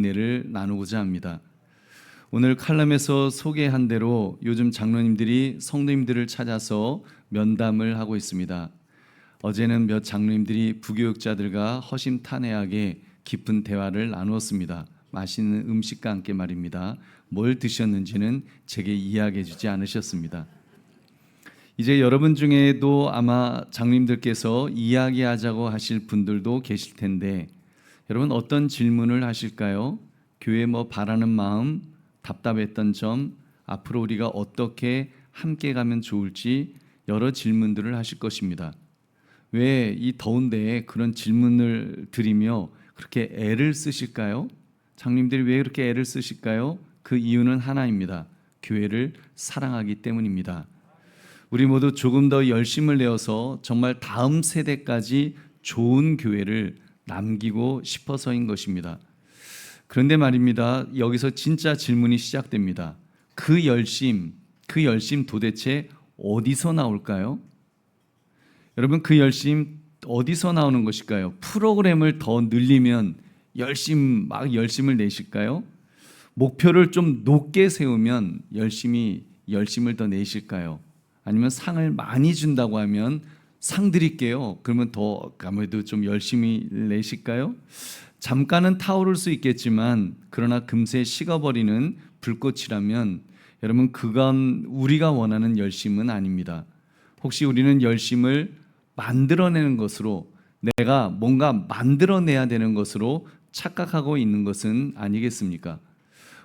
은혜를 나누고자 합니다. 오늘 칼럼에서 소개한 대로 요즘 장로님들이 성도님들을 찾아서 면담을 하고 있습니다. 어제는 몇 장로님들이 부교육자들과 허심탄회하게 깊은 대화를 나누었습니다. 맛있는 음식과 함께 말입니다. 뭘 드셨는지는 제게 이야기해 주지 않으셨습니다. 이제 여러분 중에도 아마 장로님들께서 이야기하자고 하실 분들도 계실 텐데, 여러분 어떤 질문을 하실까요? 교회 바라는 마음, 답답했던 점, 앞으로 우리가 어떻게 함께 가면 좋을지 여러 질문들을 하실 것입니다. 왜 이 더운데 그런 질문을 드리며 그렇게 애를 쓰실까요? 장님들이 왜 그렇게 애를 쓰실까요? 그 이유는 하나입니다. 교회를 사랑하기 때문입니다. 우리 모두 조금 더 열심을 내어서 정말 다음 세대까지 좋은 교회를 남기고 싶어서인 것입니다. 그런데 말입니다. 여기서 진짜 질문이 시작됩니다. 그 열심 도대체 어디서 나올까요? 여러분, 그 열심 어디서 나오는 것일까요? 프로그램을 더 늘리면 열심을 내실까요? 목표를 좀 높게 세우면 열심을 더 내실까요? 아니면 상을 많이 준다고 하면 상 드릴게요. 그러면 더 아무래도 좀 열심히 내실까요? 잠깐은 타오를 수 있겠지만 그러나 금세 식어버리는 불꽃이라면 여러분, 그건 우리가 원하는 열심은 아닙니다. 혹시 우리는 열심을 만들어내는 것으로, 내가 뭔가 만들어내야 되는 것으로 착각하고 있는 것은 아니겠습니까?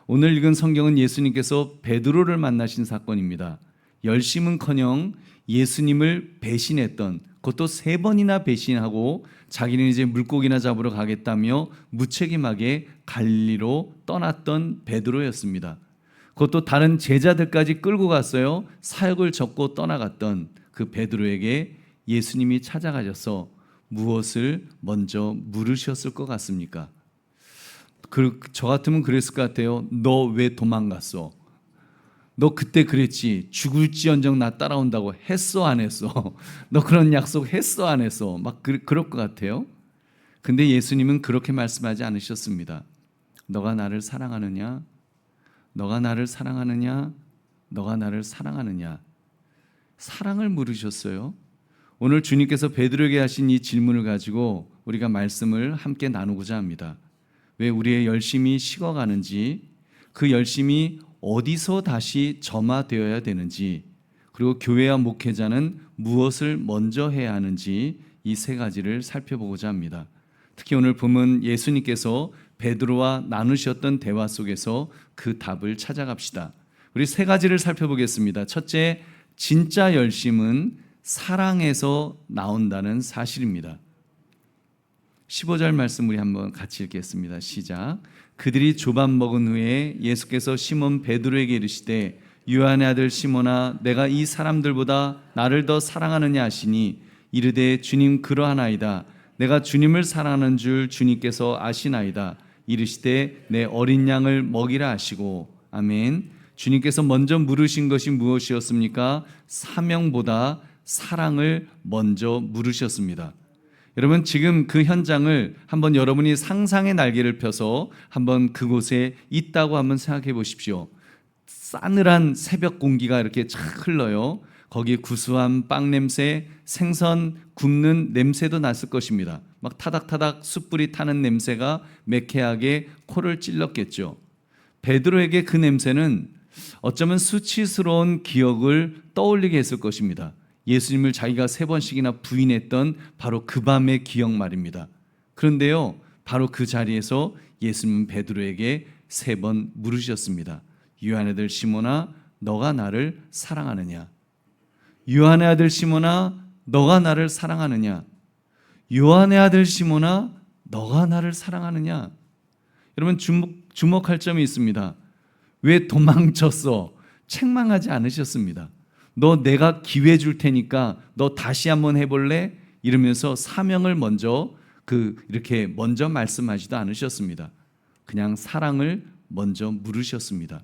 오늘 읽은 성경은 예수님께서 베드로를 만나신 사건입니다. 열심은커녕 예수님을 배신했던, 그것도 3번이나 배신하고 자기는 이제 물고기나 잡으러 가겠다며 무책임하게 갈릴리로 떠났던 베드로였습니다. 그것도 다른 제자들까지 끌고 갔어요. 사역을 접고 떠나갔던 그 베드로에게 예수님이 찾아가셔서 무엇을 먼저 물으셨을 것 같습니까? 저 같으면 그랬을 것 같아요. 너 왜 도망갔어? 너 그때 그랬지. 죽을지언정 나 따라온다고 했어, 안 했어? 너 그런 약속 했어, 안 했어? 막 그럴 것 같아요. 근데 예수님은 그렇게 말씀하지 않으셨습니다. 너가 나를 사랑하느냐? 너가 나를 사랑하느냐? 너가 나를 사랑하느냐? 사랑을 물으셨어요. 오늘 주님께서 베드로에게 하신 이 질문을 가지고 우리가 말씀을 함께 나누고자 합니다. 왜 우리의 열심이 식어가는지, 그 열심이 어디서 다시 점화되어야 되는지, 그리고 교회와 목회자는 무엇을 먼저 해야 하는지, 이 3가지를 살펴보고자 합니다. 특히 오늘 보면 예수님께서 베드로와 나누셨던 대화 속에서 그 답을 찾아갑시다. 우리 3가지를 살펴보겠습니다. 첫째, 진짜 열심은 사랑에서 나온다는 사실입니다. 15절 말씀 우리 한번 같이 읽겠습니다. 시작. 그들이 조밥 먹은 후에 예수께서 시몬 베드로에게 이르시되 요한의 아들 시몬아, 내가 이 사람들보다 나를 더 사랑하느냐 하시니 이르되 주님 그러하나이다. 내가 주님을 사랑하는 줄 주님께서 아시나이다. 이르시되 내 어린 양을 먹이라 하시고. 아멘. 주님께서 먼저 물으신 것이 무엇이었습니까? 사명보다 사랑을 먼저 물으셨습니다. 여러분, 지금 그 현장을 한번 여러분이 상상의 날개를 펴서 한번 그곳에 있다고 한번 생각해 보십시오. 싸늘한 새벽 공기가 이렇게 착 흘러요. 거기에 구수한 빵 냄새, 생선 굽는 냄새도 났을 것입니다. 막 타닥타닥 숯불이 타는 냄새가 매캐하게 코를 찔렀겠죠. 베드로에게 그 냄새는 어쩌면 수치스러운 기억을 떠올리게 했을 것입니다. 예수님을 자기가 3번씩이나 부인했던 바로 그 밤의 기억 말입니다. 그런데요, 바로 그 자리에서 예수님은 베드로에게 3번 물으셨습니다. 요한의 아들 시몬아, 너가 나를 사랑하느냐? 요한의 아들 시몬아, 너가 나를 사랑하느냐? 요한의 아들 시몬아, 너가 나를 사랑하느냐? 여러분, 주목할 점이 있습니다. 왜 도망쳤어? 책망하지 않으셨습니다. 너 내가 기회 줄 테니까 너 다시 한번 해볼래? 이러면서 사명을 이렇게 먼저 말씀하지도 않으셨습니다. 그냥 사랑을 먼저 물으셨습니다.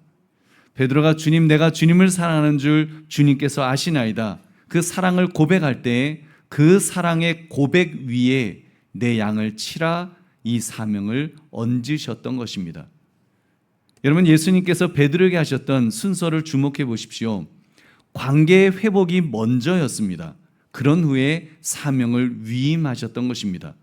베드로가 주님, 내가 주님을 사랑하는 줄 주님께서 아시나이다. 그 사랑을 고백할 때 그 사랑의 고백 위에 내 양을 치라, 이 사명을 얹으셨던 것입니다. 여러분, 예수님께서 베드로에게 하셨던 순서를 주목해 보십시오. 관계의 회복이 먼저였습니다. 그런 후에 사명을 위임하셨던 것입니다.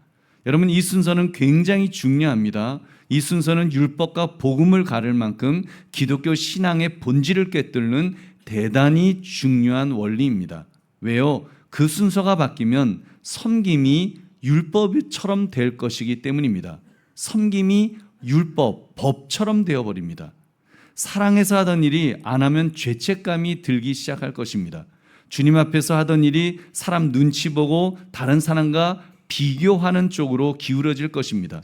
여러분, 이 순서는 굉장히 중요합니다. 이 순서는 율법과 복음을 가를 만큼 기독교 신앙의 본질을 꿰뚫는 대단히 중요한 원리입니다. 왜요? 그 순서가 바뀌면 섬김이 율법처럼 될 것이기 때문입니다. 섬김이 율법, 법처럼 되어버립니다. 사랑해서 하던 일이 안 하면 죄책감이 들기 시작할 것입니다. 주님 앞에서 하던 일이 사람 눈치 보고 다른 사람과 비교하는 쪽으로 기울어질 것입니다.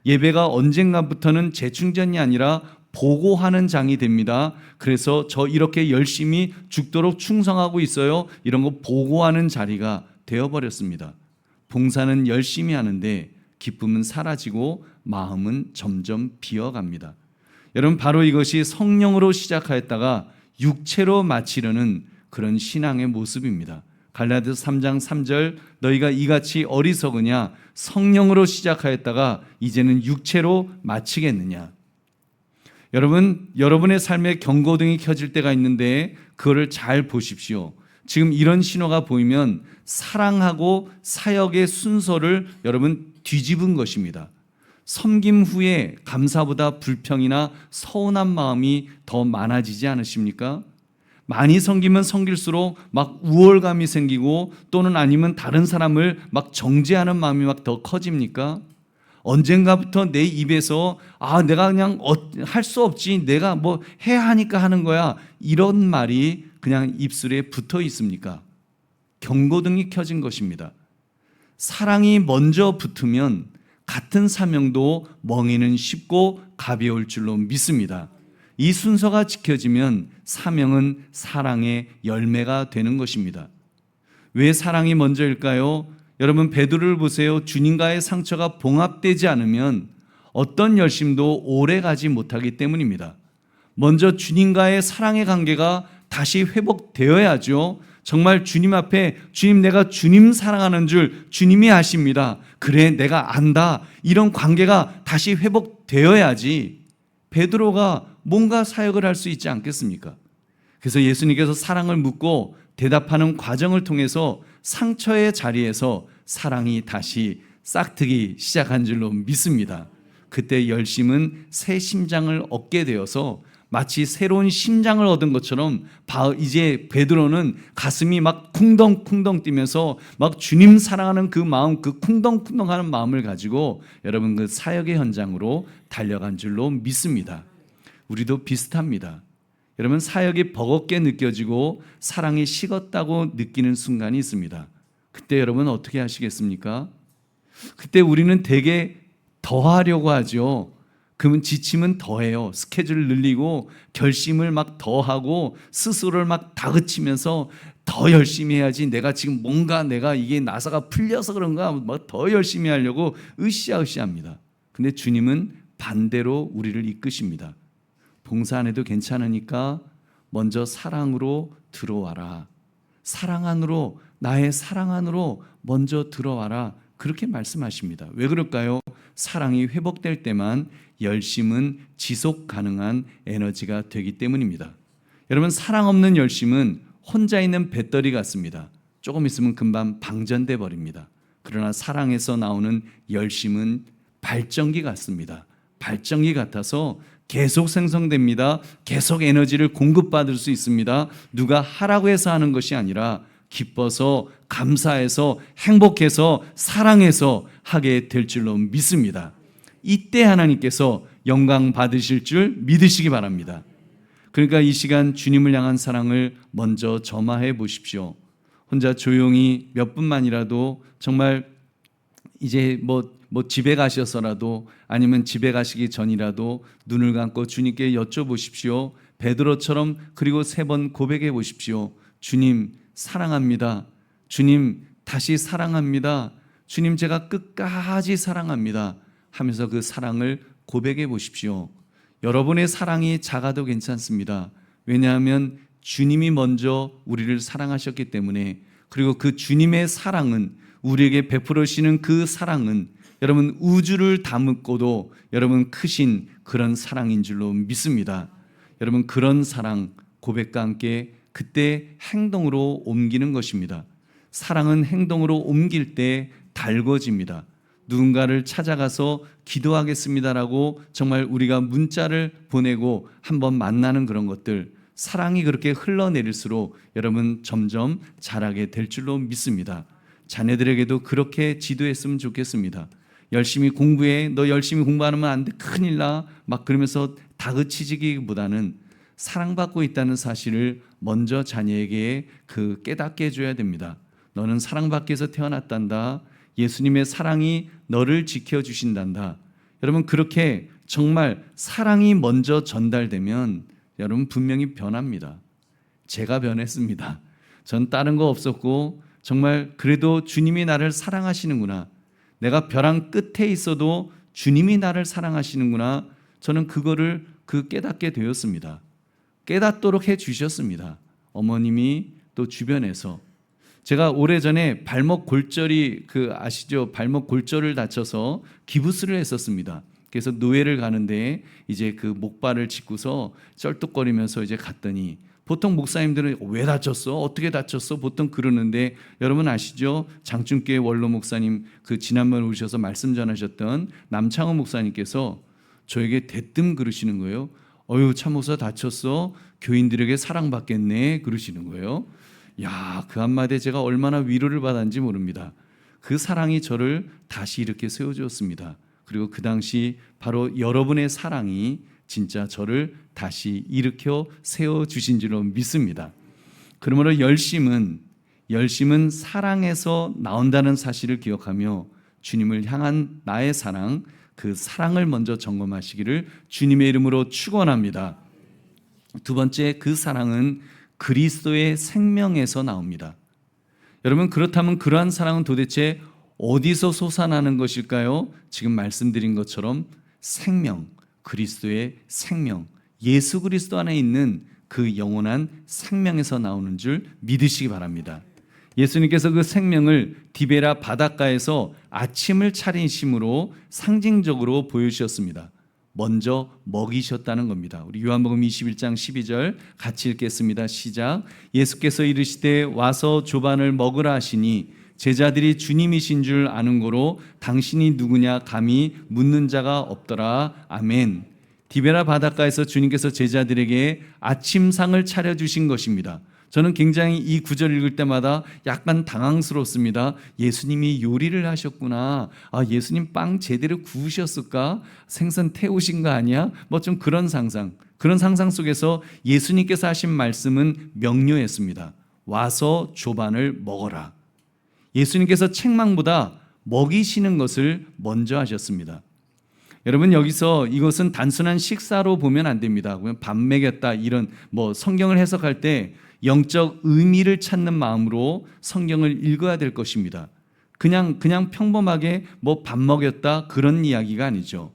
예배가 언젠가부터는 재충전이 아니라 보고하는 장이 됩니다. 그래서 저 이렇게 열심히 죽도록 충성하고 있어요. 이런 거 보고하는 자리가 되어버렸습니다. 봉사는 열심히 하는데 기쁨은 사라지고 마음은 점점 비어갑니다. 여러분, 바로 이것이 성령으로 시작하였다가 육체로 마치려는 그런 신앙의 모습입니다. 갈라디아서 3장 3절, 너희가 이같이 어리석으냐? 성령으로 시작하였다가 이제는 육체로 마치겠느냐? 여러분, 여러분의 삶에 경고등이 켜질 때가 있는데 그거를 잘 보십시오. 지금 이런 신호가 보이면 사랑하고 사역의 순서를 여러분 뒤집은 것입니다. 섬김 후에 감사보다 불평이나 서운한 마음이 더 많아지지 않으십니까? 많이 섬기면 섬길수록 막 우월감이 생기고 또는 아니면 다른 사람을 막 정죄하는 마음이 막 더 커집니까? 언젠가부터 내 입에서 내가 그냥 할 수 없지, 내가 뭐 해야 하니까 하는 거야, 이런 말이 그냥 입술에 붙어 있습니까? 경고등이 켜진 것입니다. 사랑이 먼저 붙으면 같은 사명도 멍에는 쉽고 가벼울 줄로 믿습니다. 이 순서가 지켜지면 사명은 사랑의 열매가 되는 것입니다. 왜 사랑이 먼저일까요? 여러분, 베드로를 보세요. 주님과의 상처가 봉합되지 않으면 어떤 열심도 오래 가지 못하기 때문입니다. 먼저 주님과의 사랑의 관계가 다시 회복되어야죠. 정말 주님 앞에 주님, 내가 주님 사랑하는 줄 주님이 아십니다. 그래, 내가 안다. 이런 관계가 다시 회복되어야지 베드로가 뭔가 사역을 할 수 있지 않겠습니까? 그래서 예수님께서 사랑을 묻고 대답하는 과정을 통해서 상처의 자리에서 사랑이 다시 싹트기 시작한 줄로 믿습니다. 그때 열심은 새 심장을 얻게 되어서 마치 새로운 심장을 얻은 것처럼 이제 베드로는 가슴이 막 쿵덩쿵덩 뛰면서 막 주님 사랑하는 그 마음, 그 쿵덩쿵덩하는 마음을 가지고 여러분 그 사역의 현장으로 달려간 줄로 믿습니다. 우리도 비슷합니다. 여러분, 사역이 버겁게 느껴지고 사랑이 식었다고 느끼는 순간이 있습니다. 그때 여러분 어떻게 하시겠습니까? 그때 우리는 되게 더 하려고 하죠. 그러면 지치면 더해요. 스케줄을 늘리고 결심을 막 더하고 스스로를 막 다그치면서 더 열심히 해야지, 내가 지금 뭔가 내가 이게 나사가 풀려서 그런가 막 더 열심히 하려고 으쌰으쌰합니다. 근데 주님은 반대로 우리를 이끄십니다. 봉사 안 해도 괜찮으니까 먼저 사랑으로 들어와라. 사랑 안으로, 나의 사랑 안으로 먼저 들어와라. 그렇게 말씀하십니다. 왜 그럴까요? 사랑이 회복될 때만 열심은 지속 가능한 에너지가 되기 때문입니다. 여러분, 사랑 없는 열심은 혼자 있는 배터리 같습니다. 조금 있으면 금방 방전돼 버립니다. 그러나 사랑에서 나오는 열심은 발전기 같습니다. 발전기 같아서 계속 생성됩니다. 계속 에너지를 공급받을 수 있습니다. 누가 하라고 해서 하는 것이 아니라 기뻐서, 감사해서, 행복해서, 사랑해서 하게 될 줄로 믿습니다. 이때 하나님께서 영광 받으실 줄 믿으시기 바랍니다. 그러니까 이 시간 주님을 향한 사랑을 먼저 점화해 보십시오. 혼자 조용히 몇 분만이라도 정말 이제 뭐 집에 가셔서라도 아니면 집에 가시기 전이라도 눈을 감고 주님께 여쭤보십시오. 베드로처럼 그리고 3번 고백해 보십시오. 주님 사랑합니다. 주님 다시 사랑합니다. 주님 제가 끝까지 사랑합니다 하면서 그 사랑을 고백해 보십시오. 여러분의 사랑이 작아도 괜찮습니다. 왜냐하면 주님이 먼저 우리를 사랑하셨기 때문에, 그리고 그 주님의 사랑은, 우리에게 베풀으시는 그 사랑은 여러분 우주를 담고도 여러분 크신 그런 사랑인 줄로 믿습니다. 여러분 그런 사랑 고백과 함께 그때 행동으로 옮기는 것입니다. 사랑은 행동으로 옮길 때 달궈집니다. 누군가를 찾아가서 기도하겠습니다라고 정말 우리가 문자를 보내고 한번 만나는 그런 것들, 사랑이 그렇게 흘러내릴수록 여러분 점점 자라게 될 줄로 믿습니다. 자녀들에게도 그렇게 지도했으면 좋겠습니다. 열심히 공부해, 너 열심히 공부하면 안 돼, 큰일 나, 막 그러면서 다그치기보다는 사랑받고 있다는 사실을 먼저 자녀에게 깨닫게 해줘야 됩니다. 너는 사랑받기 위해서 태어났단다. 예수님의 사랑이 너를 지켜주신단다. 여러분 그렇게 정말 사랑이 먼저 전달되면 여러분 분명히 변합니다. 제가 변했습니다. 전 다른 거 없었고 정말 그래도 주님이 나를 사랑하시는구나. 내가 벼랑 끝에 있어도 주님이 나를 사랑하시는구나. 저는 그거를 깨닫게 되었습니다. 깨닫도록 해 주셨습니다. 어머님이 또 주변에서. 제가 오래전에 발목 골절이 아시죠? 발목 골절을 다쳐서 기부스를 했었습니다. 그래서 노예를 가는데 이제 목발을 짚고서 쩔뚝거리면서 이제 갔더니 보통 목사님들은 왜 다쳤어? 어떻게 다쳤어? 보통 그러는데 여러분 아시죠? 장충교회 원로 목사님 지난번에 오셔서 말씀 전하셨던 남창호 목사님께서 저에게 대뜸 그러시는 거예요. 어휴 참 목사 다쳤어? 교인들에게 사랑받겠네 그러시는 거예요. 야, 그 한마디에 제가 얼마나 위로를 받았는지 모릅니다. 그 사랑이 저를 다시 이렇게 세워주었습니다. 그리고 그 당시 바로 여러분의 사랑이 진짜 저를 다시 일으켜 세워주신 줄로 믿습니다. 그러므로 열심은 사랑에서 나온다는 사실을 기억하며 주님을 향한 나의 사랑, 그 사랑을 먼저 점검하시기를 주님의 이름으로 축원합니다. 두 번째, 그 사랑은 그리스도의 생명에서 나옵니다. 여러분 그렇다면 그러한 사랑은 도대체 어디서 솟아나는 것일까요? 지금 말씀드린 것처럼 생명, 그리스도의 생명, 예수 그리스도 안에 있는 그 영원한 생명에서 나오는 줄 믿으시기 바랍니다. 예수님께서 그 생명을 디베라 바닷가에서 아침을 차리심으로 상징적으로 보여주셨습니다. 먼저 먹이셨다는 겁니다. 우리 요한복음 21장 12절 같이 읽겠습니다. 시작. 예수께서 이르시되 와서 조반을 먹으라 하시니 제자들이 주님이신 줄 아는 고로 당신이 누구냐 감히 묻는 자가 없더라. 아멘. 디베라 바닷가에서 주님께서 제자들에게 아침상을 차려주신 것입니다. 저는 굉장히 이 구절 읽을 때마다 약간 당황스럽습니다. 예수님이 요리를 하셨구나. 예수님 빵 제대로 구우셨을까? 생선 태우신 거 아니야? 뭐 좀 그런 상상 속에서 예수님께서 하신 말씀은 명료했습니다. 와서 조반을 먹어라. 예수님께서 책망보다 먹이시는 것을 먼저 하셨습니다. 여러분 여기서 이것은 단순한 식사로 보면 안 됩니다. 그냥 밥 먹였다 이런 성경을 해석할 때 영적 의미를 찾는 마음으로 성경을 읽어야 될 것입니다. 그냥 평범하게 밥 먹였다 그런 이야기가 아니죠.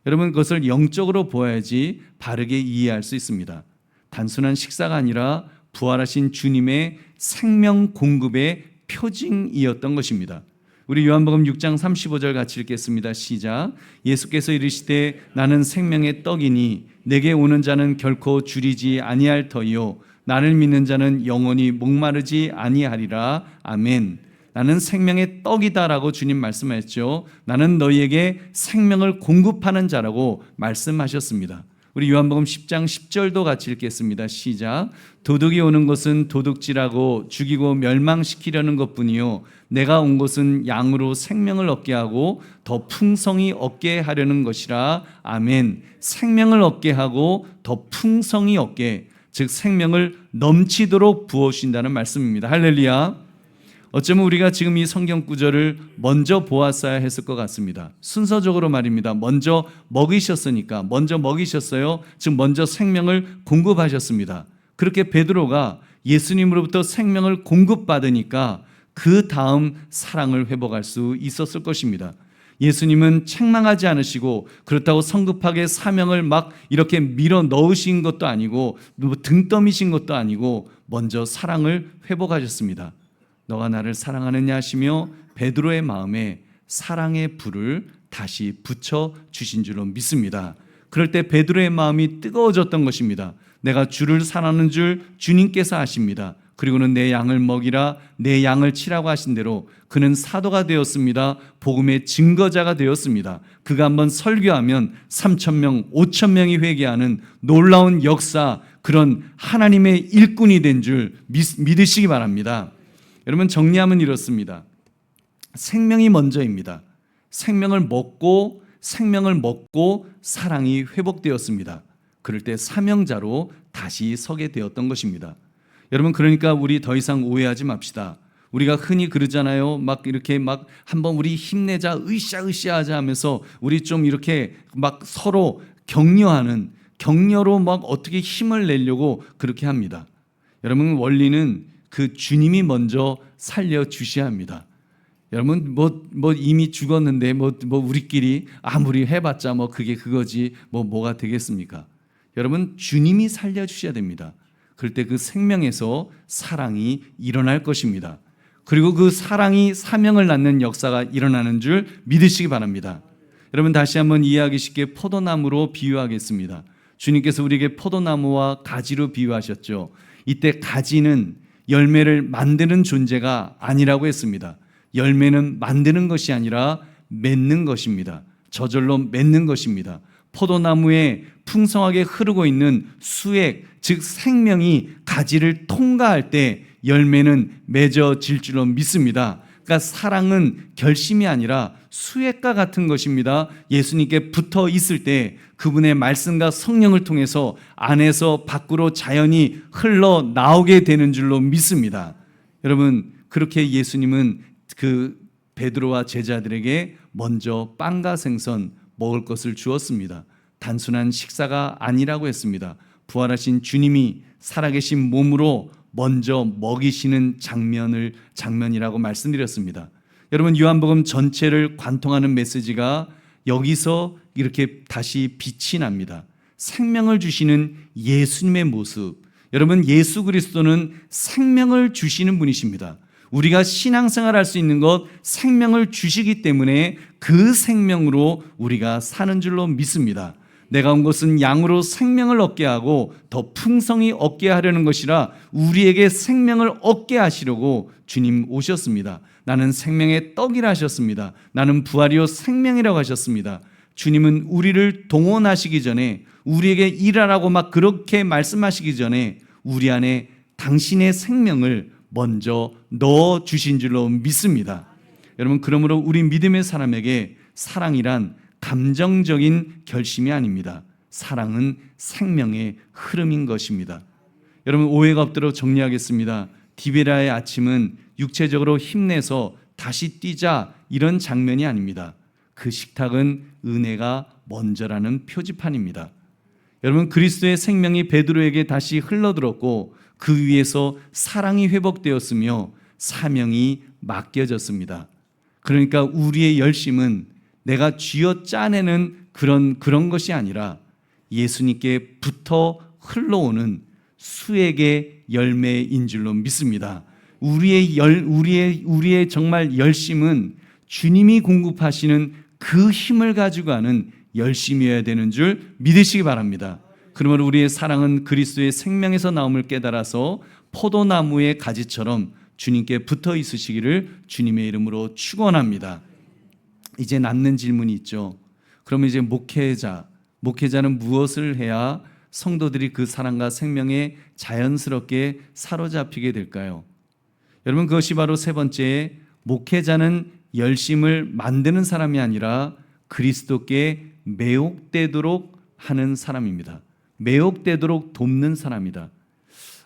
여러분 그것을 영적으로 보아야지 바르게 이해할 수 있습니다. 단순한 식사가 아니라 부활하신 주님의 생명 공급의 표징이었던 것입니다. 우리 요한복음 6장 35절 같이 읽겠습니다. 시작. 예수께서 이르시되 나는 생명의 떡이니 내게 오는 자는 결코 줄이지 아니할 터이요 나를 믿는 자는 영원히 목마르지 아니하리라. 아멘. 나는 생명의 떡이다라고 주님 말씀하셨죠. 나는 너희에게 생명을 공급하는 자라고 말씀하셨습니다. 우리 요한복음 10장 10절도 같이 읽겠습니다. 시작. 도둑이 오는 것은 도둑질하고 죽이고 멸망시키려는 것뿐이요 내가 온 것은 양으로 생명을 얻게 하고 더 풍성히 얻게 하려는 것이라. 아멘. 생명을 얻게 하고 더 풍성히 얻게, 즉 생명을 넘치도록 부어주신다는 말씀입니다. 할렐루야. 어쩌면 우리가 지금 이 성경 구절을 먼저 보았어야 했을 것 같습니다. 순서적으로 말입니다. 먼저 먹이셨으니까 먼저 먹이셨어요. 즉 먼저 생명을 공급하셨습니다. 그렇게 베드로가 예수님으로부터 생명을 공급받으니까 그 다음 사랑을 회복할 수 있었을 것입니다. 예수님은 책망하지 않으시고 그렇다고 성급하게 사명을 막 이렇게 밀어 넣으신 것도 아니고 등 떠미신 것도 아니고 먼저 사랑을 회복하셨습니다. 너가 나를 사랑하느냐 하시며 베드로의 마음에 사랑의 불을 다시 붙여 주신 줄로 믿습니다. 그럴 때 베드로의 마음이 뜨거워졌던 것입니다. 내가 주를 사랑하는 줄 주님께서 아십니다. 그리고는 내 양을 먹이라, 내 양을 치라고 하신 대로 그는 사도가 되었습니다. 복음의 증거자가 되었습니다. 그가 한번 설교하면 3,000명, 5,000명이 회개하는 놀라운 역사, 그런 하나님의 일꾼이 된 줄 믿으시기 바랍니다. 여러분, 정리하면 이렇습니다. 생명이 먼저입니다. 생명을 먹고 사랑이 회복되었습니다. 그럴 때 사명자로 다시 서게 되었던 것입니다. 여러분, 그러니까 우리 더 이상 오해하지 맙시다. 우리가 흔히 그러잖아요. 막 이렇게 막 한번 우리 힘내자, 으쌰으쌰하자 하면서 우리 좀 이렇게 막 서로 격려로 막 어떻게 힘을 내려고 그렇게 합니다. 여러분, 원리는 그 주님이 먼저 살려 주셔야 합니다. 여러분, 뭐 이미 죽었는데 뭐 우리끼리 아무리 해봤자 뭐 그게 그거지 뭐가 되겠습니까? 여러분, 주님이 살려 주셔야 됩니다. 그럴 때 그 생명에서 사랑이 일어날 것입니다. 그리고 그 사랑이 사명을 낳는 역사가 일어나는 줄 믿으시기 바랍니다. 여러분, 다시 한번 이해하기 쉽게 포도나무로 비유하겠습니다. 주님께서 우리에게 포도나무와 가지로 비유하셨죠. 이때 가지는 열매를 만드는 존재가 아니라고 했습니다. 열매는 만드는 것이 아니라 맺는 것입니다. 저절로 맺는 것입니다. 포도나무에 풍성하게 흐르고 있는 수액, 즉 생명이 가지를 통과할 때 열매는 맺어질 줄로 믿습니다. 그러니까 사랑은 결심이 아니라 수액과 같은 것입니다. 예수님께 붙어 있을 때 그분의 말씀과 성령을 통해서 안에서 밖으로 자연이 흘러나오게 되는 줄로 믿습니다. 여러분, 그렇게 예수님은 그 베드로와 제자들에게 먼저 빵과 생선 먹을 것을 주었습니다. 단순한 식사가 아니라고 했습니다. 부활하신 주님이 살아계신 몸으로 먼저 먹이시는 장면이라고 말씀드렸습니다. 여러분, 요한복음 전체를 관통하는 메시지가 여기서 이렇게 다시 빛이 납니다. 생명을 주시는 예수님의 모습. 여러분, 예수 그리스도는 생명을 주시는 분이십니다. 우리가 신앙생활 할 수 있는 것, 생명을 주시기 때문에 그 생명으로 우리가 사는 줄로 믿습니다. 내가 온 것은 양으로 생명을 얻게 하고 더 풍성히 얻게 하려는 것이라 우리에게 생명을 얻게 하시려고 주님 오셨습니다. 나는 생명의 떡이라 하셨습니다. 나는 부활이요 생명이라고 하셨습니다. 주님은 우리를 동원하시기 전에, 우리에게 일하라고 막 그렇게 말씀하시기 전에 우리 안에 당신의 생명을 먼저 넣어 주신 줄로 믿습니다. 여러분, 그러므로 우리 믿음의 사람에게 사랑이란 감정적인 결심이 아닙니다. 사랑은 생명의 흐름인 것입니다. 여러분, 오해가 없도록 정리하겠습니다. 디베라의 아침은 육체적으로 힘내서 다시 뛰자 이런 장면이 아닙니다. 그 식탁은 은혜가 먼저라는 표지판입니다. 여러분, 그리스도의 생명이 베드로에게 다시 흘러들었고 그 위에서 사랑이 회복되었으며 사명이 맡겨졌습니다. 그러니까 우리의 열심은 내가 쥐어 짜내는 그런 것이 아니라 예수님께 붙어 흘러오는 수액의 열매인 줄로 믿습니다. 우리의 정말 열심은 주님이 공급하시는 그 힘을 가지고 하는 열심이어야 되는 줄 믿으시기 바랍니다. 그러므로 우리의 사랑은 그리스도의 생명에서 나옴을 깨달아서 포도나무의 가지처럼 주님께 붙어 있으시기를 주님의 이름으로 축원합니다. 이제 남는 질문이 있죠. 그러면 이제 목회자는 무엇을 해야 성도들이 그 사랑과 생명에 자연스럽게 사로잡히게 될까요? 여러분, 그것이 바로 세 번째, 목회자는 열심을 만드는 사람이 아니라 그리스도께 매혹되도록 하는 사람입니다. 매혹되도록 돕는 사람이다.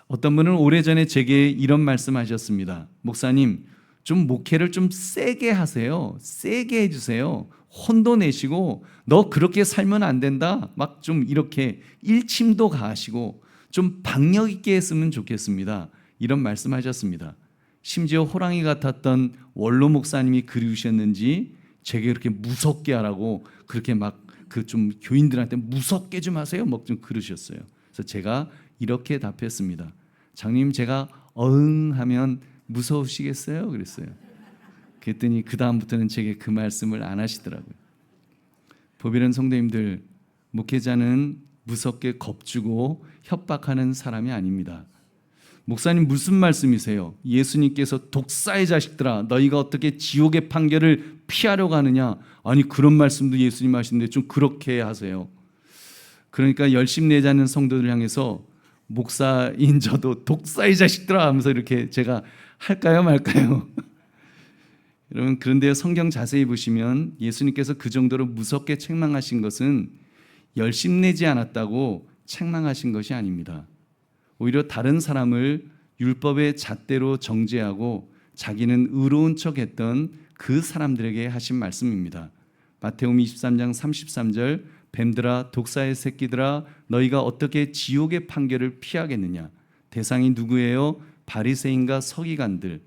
어떤 분은 오래전에 제게 이런 말씀하셨습니다. 목사님, 좀 목회를 좀 세게 하세요. 세게 해주세요. 혼도 내시고 너 그렇게 살면 안 된다. 막 좀 이렇게 일침도 가하시고 좀 박력 있게 했으면 좋겠습니다. 이런 말씀하셨습니다. 심지어 호랑이 같았던 원로 목사님이 그리우셨는지 제게 그렇게 무섭게 하라고 그렇게 막 그 좀 교인들한테 무섭게 좀 하세요. 막 좀 그러셨어요. 그래서 제가 이렇게 답했습니다. 장님, 제가 어흥 하면 무서우시겠어요? 그랬어요. 그랬더니 그 다음부터는 제게 그 말씀을 안 하시더라고요. 보배는 성도님들, 목회자는 무섭게 겁주고 협박하는 사람이 아닙니다. 목사님 무슨 말씀이세요? 예수님께서 독사의 자식들아 너희가 어떻게 지옥의 판결을 피하려고 하느냐? 아니 그런 말씀도 예수님 하시는데 좀 그렇게 하세요. 그러니까 열심 내자는 성도들 향해서 목사인 저도 독사의 자식들아 하면서 이렇게 제가 할까요 말까요? 여러분 그런데 성경 자세히 보시면 예수님께서 그 정도로 무섭게 책망하신 것은 열심 내지 않았다고 책망하신 것이 아닙니다. 오히려 다른 사람을 율법의 잣대로 정죄하고 자기는 의로운 척했던 그 사람들에게 하신 말씀입니다. 마태복음 23장 33절 뱀들아 독사의 새끼들아 너희가 어떻게 지옥의 판결을 피하겠느냐. 대상이 누구예요? 바리새인과 서기관들.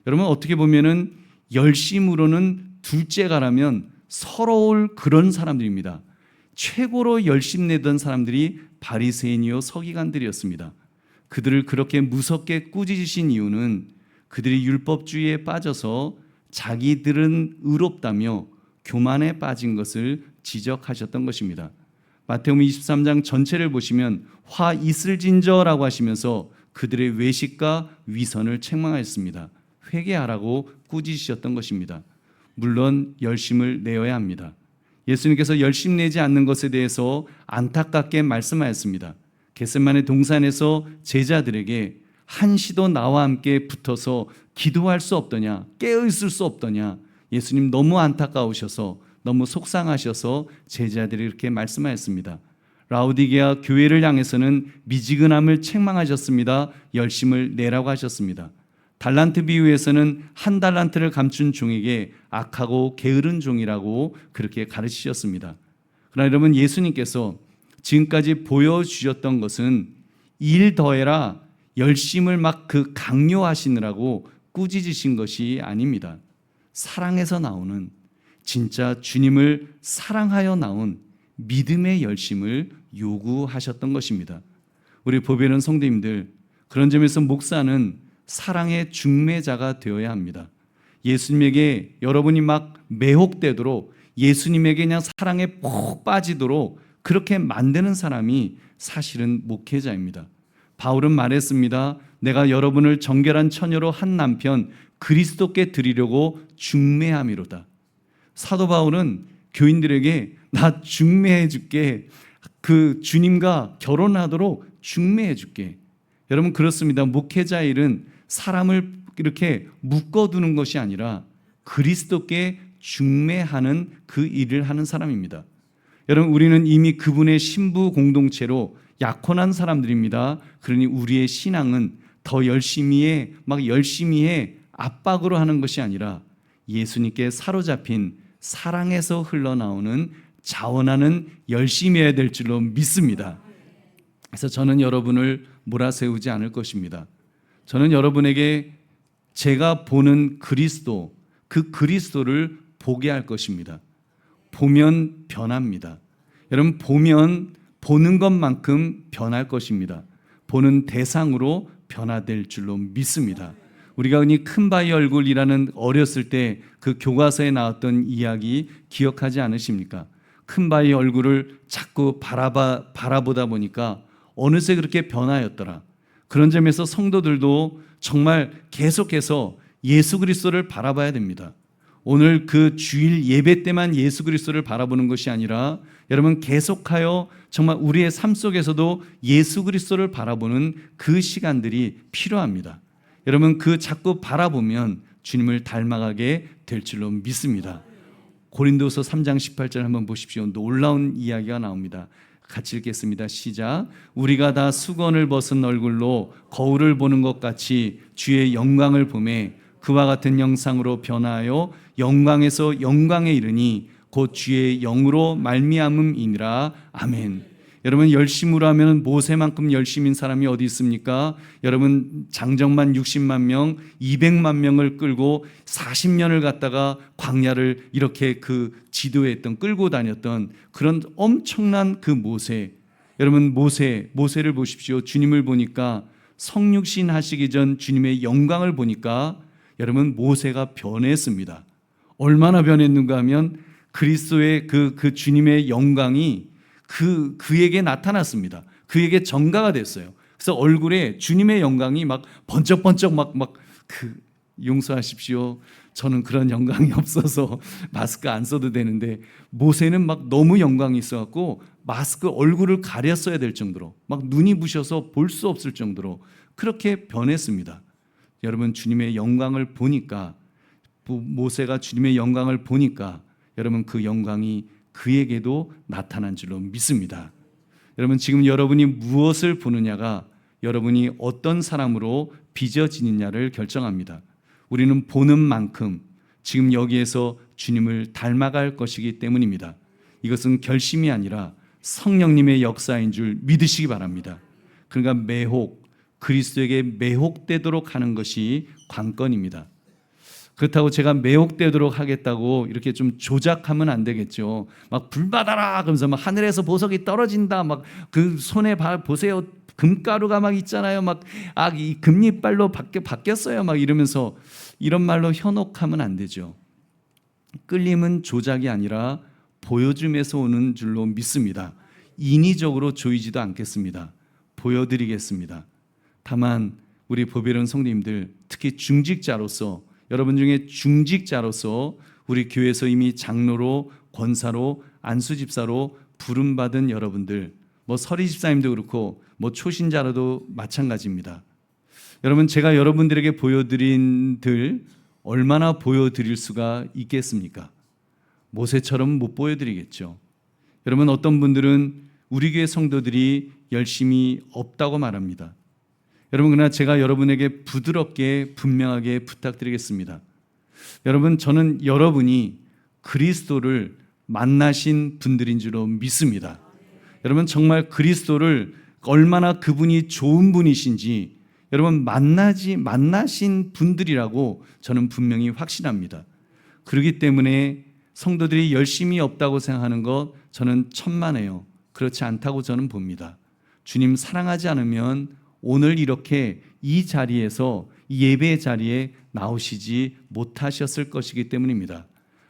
여러분 어떻게 보면은 열심으로는 둘째가라면 서러울 그런 사람들입니다. 최고로 열심 내던 사람들이 바리새인이요 서기관들이었습니다. 그들을 그렇게 무섭게 꾸짖으신 이유는 그들이 율법주의에 빠져서 자기들은 의롭다며 교만에 빠진 것을 지적하셨던 것입니다. 마태복음 23장 전체를 보시면 화 있을진저라고 하시면서 그들의 외식과 위선을 책망하였습니다. 회개하라고 꾸짖으셨던 것입니다. 물론 열심을 내어야 합니다. 예수님께서 열심 내지 않는 것에 대해서 안타깝게 말씀하였습니다. 겟세마네 동산에서 제자들에게 한시도 나와 함께 붙어서 기도할 수 없더냐, 깨어있을 수 없더냐. 예수님 너무 안타까우셔서 너무 속상하셔서 제자들이 이렇게 말씀하였습니다. 라오디게아 교회를 향해서는 미지근함을 책망하셨습니다. 열심을 내라고 하셨습니다. 달란트 비유에서는 한 달란트를 감춘 종에게 악하고 게으른 종이라고 그렇게 가르치셨습니다. 그러나 여러분 예수님께서 지금까지 보여주셨던 것은 일 더해라 열심을 막 그 강요하시느라고 꾸짖으신 것이 아닙니다. 사랑에서 나오는 진짜 주님을 사랑하여 나온 믿음의 열심을 요구하셨던 것입니다. 우리 보배는 성도님들 그런 점에서 목사는 사랑의 중매자가 되어야 합니다. 예수님에게 여러분이 막 매혹되도록 예수님에게 그냥 사랑에 푹 빠지도록 그렇게 만드는 사람이 사실은 목회자입니다. 바울은 말했습니다. 내가 여러분을 정결한 처녀로 한 남편 그리스도께 드리려고 중매함이로다. 사도 바울은 교인들에게 나 중매해 줄게. 그 주님과 결혼하도록 중매해 줄게. 여러분 그렇습니다. 목회자 일은 사람을 이렇게 묶어두는 것이 아니라 그리스도께 중매하는 그 일을 하는 사람입니다. 여러분 우리는 이미 그분의 신부 공동체로 약혼한 사람들입니다. 그러니 우리의 신앙은 더 열심히 해 압박으로 하는 것이 아니라 예수님께 사로잡힌 사랑에서 흘러나오는 자원하는 열심히 해야 될 줄로 믿습니다. 그래서 저는 여러분을 몰아세우지 않을 것입니다. 저는 여러분에게 제가 보는 그리스도, 그 그리스도를 보게 할 것입니다. 보면 변합니다. 여러분 보면 보는 것만큼 변할 것입니다. 보는 대상으로 변화될 줄로 믿습니다. 우리가 흔히 큰바위 얼굴이라는 어렸을 때 그 교과서에 나왔던 이야기 기억하지 않으십니까? 큰바위 얼굴을 자꾸 바라보다 보니까 어느새 그렇게 변하였더라. 그런 점에서 성도들도 정말 계속해서 예수 그리스도를 바라봐야 됩니다. 오늘 그 주일 예배 때만 예수 그리스도를 바라보는 것이 아니라 여러분 계속하여 정말 우리의 삶 속에서도 예수 그리스도를 바라보는 그 시간들이 필요합니다. 여러분 그 자꾸 바라보면 주님을 닮아가게 될 줄로 믿습니다. 고린도서 3장 18절 한번 보십시오. 놀라운 이야기가 나옵니다. 같이 읽겠습니다. 시작. 우리가 다 수건을 벗은 얼굴로 거울을 보는 것 같이 주의 영광을 보매 그와 같은 영상으로 변화하여 영광에서 영광에 이르니 곧 주의 영으로 말미암음이니라. 아멘. 여러분 열심으로 하면 모세만큼 열심인 사람이 어디 있습니까? 여러분 장정만 60만 명, 200만 명을 끌고 40년을 갔다가 광야를 이렇게 그 지도했던 끌고 다녔던 그런 엄청난 그 모세. 여러분 모세를 보십시오. 주님을 보니까 성육신 하시기 전 주님의 영광을 보니까 여러분, 모세가 변했습니다. 얼마나 변했는가 하면 그리스도의 그 주님의 영광이 그에게 나타났습니다. 그에게 전가가 됐어요. 그래서 얼굴에 주님의 영광이 막 번쩍번쩍 용서하십시오. 저는 그런 영광이 없어서 마스크 안 써도 되는데, 모세는 막 너무 영광이 있어갖고 마스크 얼굴을 가렸어야 될 정도로, 막 눈이 부셔서 볼 수 없을 정도로 그렇게 변했습니다. 여러분, 주님의 영광을 보니까, 모세가 주님의 영광을 보니까 여러분, 그 영광이 그에게도 나타난 줄로 믿습니다. 여러분, 지금 여러분이 무엇을 보느냐가 여러분이 어떤 사람으로 빚어지느냐를 결정합니다. 우리는 보는 만큼 지금 여기에서 주님을 닮아갈 것이기 때문입니다. 이것은 결심이 아니라 성령님의 역사인 줄 믿으시기 바랍니다. 그러니까 그리스도에게 매혹되도록 하는 것이 관건입니다. 그렇다고 제가 매혹되도록 하겠다고 이렇게 좀 조작하면 안 되겠죠. 막 불 받아라 그러면서 막 하늘에서 보석이 떨어진다, 막 그 손에 보세요, 금가루가 막 있잖아요, 막 이 금리빨로 바뀌었어요, 막 이러면서 이런 말로 현혹하면 안 되죠. 끌림은 조작이 아니라 보여줌에서 오는 줄로 믿습니다. 인위적으로 조이지도 않겠습니다. 보여드리겠습니다. 다만 우리 보배로운 성도님들, 특히 중직자로서, 여러분 중에 중직자로서 우리 교회에서 이미 장로로, 권사로, 안수집사로 부름받은 여러분들, 서리집사님도 그렇고 초신자로도 마찬가지입니다. 여러분, 제가 여러분들에게 보여드린 얼마나 보여드릴 수가 있겠습니까? 모세처럼 못 보여드리겠죠. 여러분, 어떤 분들은 우리 교회 성도들이 열심히 없다고 말합니다. 여러분, 그러나 제가 여러분에게 부드럽게 분명하게 부탁드리겠습니다. 여러분, 저는 여러분이 그리스도를 만나신 분들인 줄로 믿습니다. 여러분, 정말 그리스도를 얼마나 그분이 좋은 분이신지 여러분 만나신 분들이라고 저는 분명히 확신합니다. 그렇기 때문에 성도들이 열심히 없다고 생각하는 것, 저는 천만에요. 그렇지 않다고 저는 봅니다. 주님 사랑하지 않으면 오늘 이렇게 이 자리에서, 이 예배 자리에 나오시지 못하셨을 것이기 때문입니다.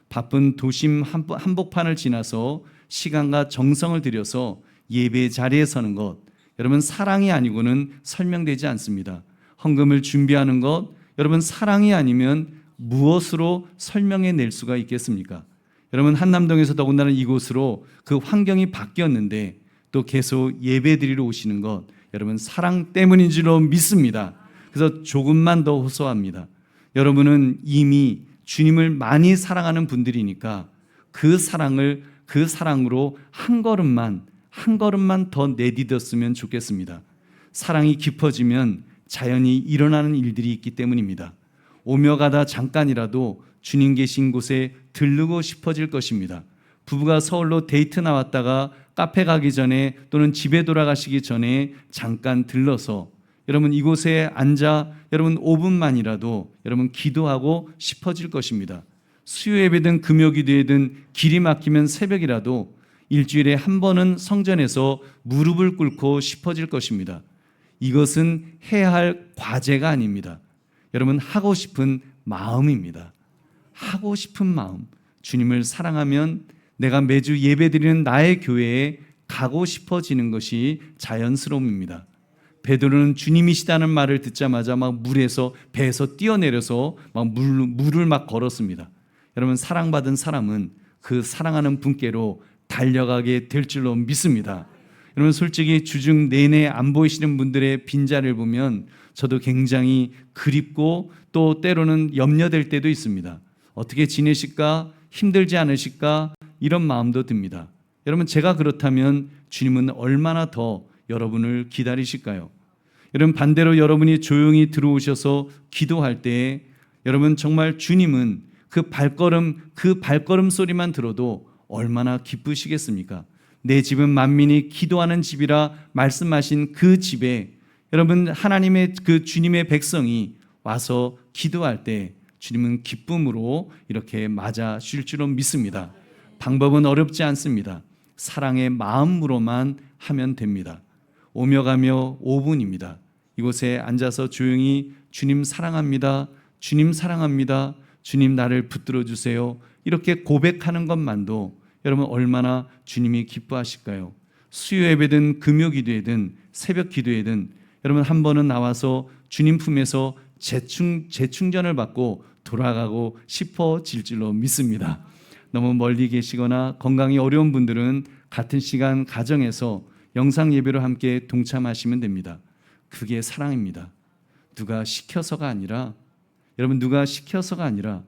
바쁜 도심 한복판을 지나서 시간과 정성을 들여서 예배 자리에 서는 것, 여러분, 사랑이 아니고는 설명되지 않습니다. 헌금을 준비하는 것, 여러분, 사랑이 아니면 무엇으로 설명해낼 수가 있겠습니까? 여러분, 한남동에서 더군다나 이곳으로 그 환경이 바뀌었는데 또 계속 예배드리러 오시는 것, 여러분, 사랑 때문인 줄로 믿습니다. 그래서 조금만 더 호소합니다. 여러분은 이미 주님을 많이 사랑하는 분들이니까 그 사랑으로 한 걸음만 더 내디뎠으면 좋겠습니다. 사랑이 깊어지면 자연히 일어나는 일들이 있기 때문입니다. 오며 가다 잠깐이라도 주님 계신 곳에 들르고 싶어질 것입니다. 부부가 서울로 데이트 나왔다가 카페 가기 전에 또는 집에 돌아가시기 전에 잠깐 들러서 여러분 이곳에 앉아 여러분 5분만이라도 여러분 기도하고 싶어질 것입니다. 수요 예배든 금요 기도회든 길이 막히면 새벽이라도 일주일에 한 번은 성전에서 무릎을 꿇고 싶어질 것입니다. 이것은 해야 할 과제가 아닙니다. 여러분, 하고 싶은 마음입니다. 하고 싶은 마음. 주님을 사랑하면 내가 매주 예배드리는 나의 교회에 가고 싶어지는 것이 자연스러움입니다. 베드로는 주님이시다는 말을 듣자마자 막 배에서 뛰어내려서 막 물을 막 걸었습니다. 여러분, 사랑받은 사람은 그 사랑하는 분께로 달려가게 될 줄로 믿습니다. 여러분, 솔직히 주중 내내 안 보이시는 분들의 빈자리를 보면 저도 굉장히 그립고 또 때로는 염려될 때도 있습니다. 어떻게 지내실까? 힘들지 않으실까? 이런 마음도 듭니다. 여러분, 제가 그렇다면 주님은 얼마나 더 여러분을 기다리실까요? 여러분, 반대로 여러분이 조용히 들어오셔서 기도할 때 여러분 정말 주님은 그 발걸음 소리만 들어도 얼마나 기쁘시겠습니까? 내 집은 만민이 기도하는 집이라 말씀하신 그 집에 여러분 하나님의 그 주님의 백성이 와서 기도할 때 주님은 기쁨으로 이렇게 맞아 주실 줄로 믿습니다. 방법은 어렵지 않습니다. 사랑의 마음으로만 하면 됩니다. 오며 가며 5분입니다. 이곳에 앉아서 조용히 주님 사랑합니다. 주님 사랑합니다. 주님 나를 붙들어 주세요. 이렇게 고백하는 것만도 여러분 얼마나 주님이 기뻐하실까요? 수요 예배든 금요 기도회든 새벽 기도회든 여러분 한 번은 나와서 주님 품에서 재충전을 받고 돌아가고 싶어질 줄로 믿습니다. 너무 멀리 계시거나 건강이 어려운 분들은 같은 시간 가정에서 영상 예배로 함께 동참하시면 됩니다. 그게 사랑입니다. 누가 시켜서가 아니라 여러분 누가 시켜서가 아니라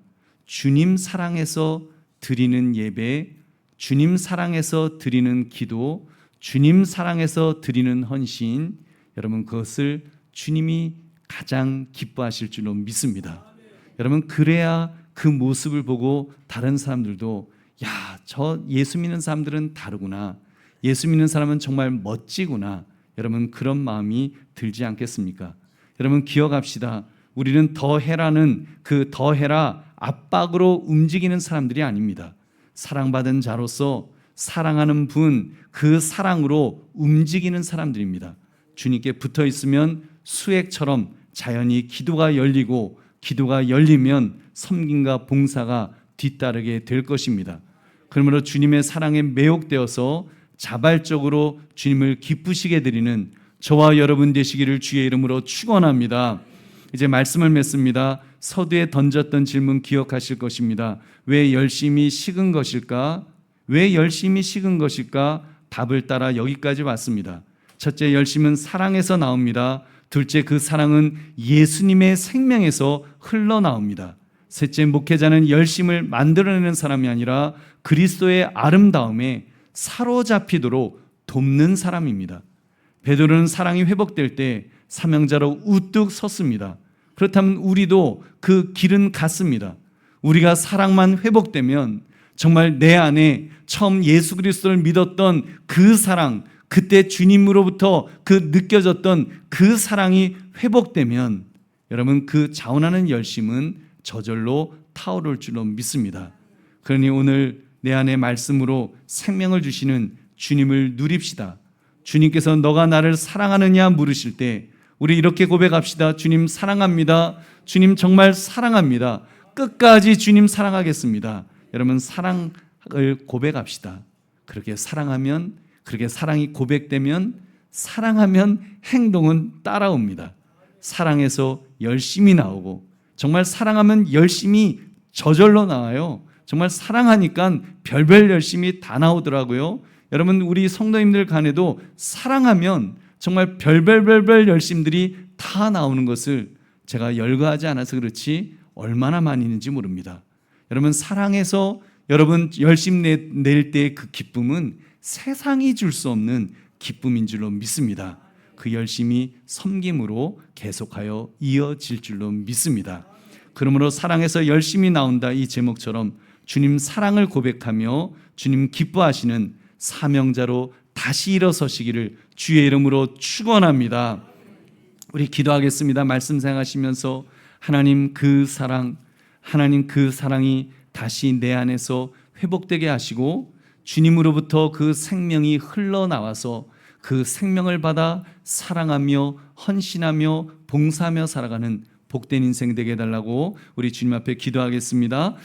주님 사랑해서 드리는 예배, 주님 사랑해서 드리는 기도, 주님 사랑해서 드리는 헌신, 여러분 그것을 주님이 가장 기뻐하실 줄로 믿습니다. 여러분 그래야 그 모습을 보고 다른 사람들도 야, 저 예수 믿는 사람들은 다르구나. 예수 믿는 사람은 정말 멋지구나. 여러분 그런 마음이 들지 않겠습니까? 여러분 기억합시다. 우리는 더해라는 그 더해라 압박으로 움직이는 사람들이 아닙니다. 사랑받은 자로서 사랑하는 분, 그 사랑으로 움직이는 사람들입니다. 주님께 붙어 있으면 수액처럼 자연히 기도가 열리고 기도가 열리면 섬김과 봉사가 뒤따르게 될 것입니다. 그러므로 주님의 사랑에 매혹되어서 자발적으로 주님을 기쁘시게 드리는 저와 여러분 되시기를 주의 이름으로 축원합니다. 이제 말씀을 맺습니다. 서두에 던졌던 질문 기억하실 것입니다. 왜 열심히 식은 것일까? 왜 열심히 식은 것일까? 답을 따라 여기까지 왔습니다. 첫째, 열심은 사랑에서 나옵니다. 둘째, 그 사랑은 예수님의 생명에서 흘러나옵니다. 셋째, 목회자는 열심을 만들어내는 사람이 아니라 그리스도의 아름다움에 사로잡히도록 돕는 사람입니다. 베드로는 사랑이 회복될 때 사명자로 우뚝 섰습니다. 그렇다면 우리도 그 길은 같습니다. 우리가 사랑만 회복되면 정말 내 안에 처음 예수 그리스도를 믿었던 그 사랑, 그때 주님으로부터 그 느껴졌던 그 사랑이 회복되면 여러분 그 자원하는 열심은 저절로 타오를 줄로 믿습니다. 그러니 오늘 내 안에 말씀으로 생명을 주시는 주님을 누립시다. 주님께서 너가 나를 사랑하느냐 물으실 때 우리 이렇게 고백합시다. 주님 사랑합니다. 주님 정말 사랑합니다. 끝까지 주님 사랑하겠습니다. 여러분 사랑을 고백합시다. 그렇게 사랑하면, 그렇게 사랑이 고백되면, 사랑하면 행동은 따라옵니다. 사랑해서 열심히 나오고, 정말 사랑하면 열심히 저절로 나와요. 정말 사랑하니까 별별 열심이 다 나오더라고요. 여러분 우리 성도님들 간에도 사랑하면 정말 별별 열심들이 다 나오는 것을 제가 열거하지 않아서 그렇지 얼마나 많이 있는지 모릅니다. 여러분 사랑해서 여러분 열심 낼 때 그 기쁨은 세상이 줄 수 없는 기쁨인 줄로 믿습니다. 그 열심이 섬김으로 계속하여 이어질 줄로 믿습니다. 그러므로 사랑해서 열심히 나온다 이 제목처럼 주님 사랑을 고백하며 주님 기뻐하시는 사명자로 다시 일어서시기를 주의 이름으로 축원합니다. 우리 기도하겠습니다. 말씀 생각하시면서 하나님 그 사랑이 다시 내 안에서 회복되게 하시고 주님으로부터 그 생명이 흘러나와서 그 생명을 받아 사랑하며 헌신하며 봉사하며 살아가는 복된 인생 되게 해달라고 우리 주님 앞에 기도하겠습니다.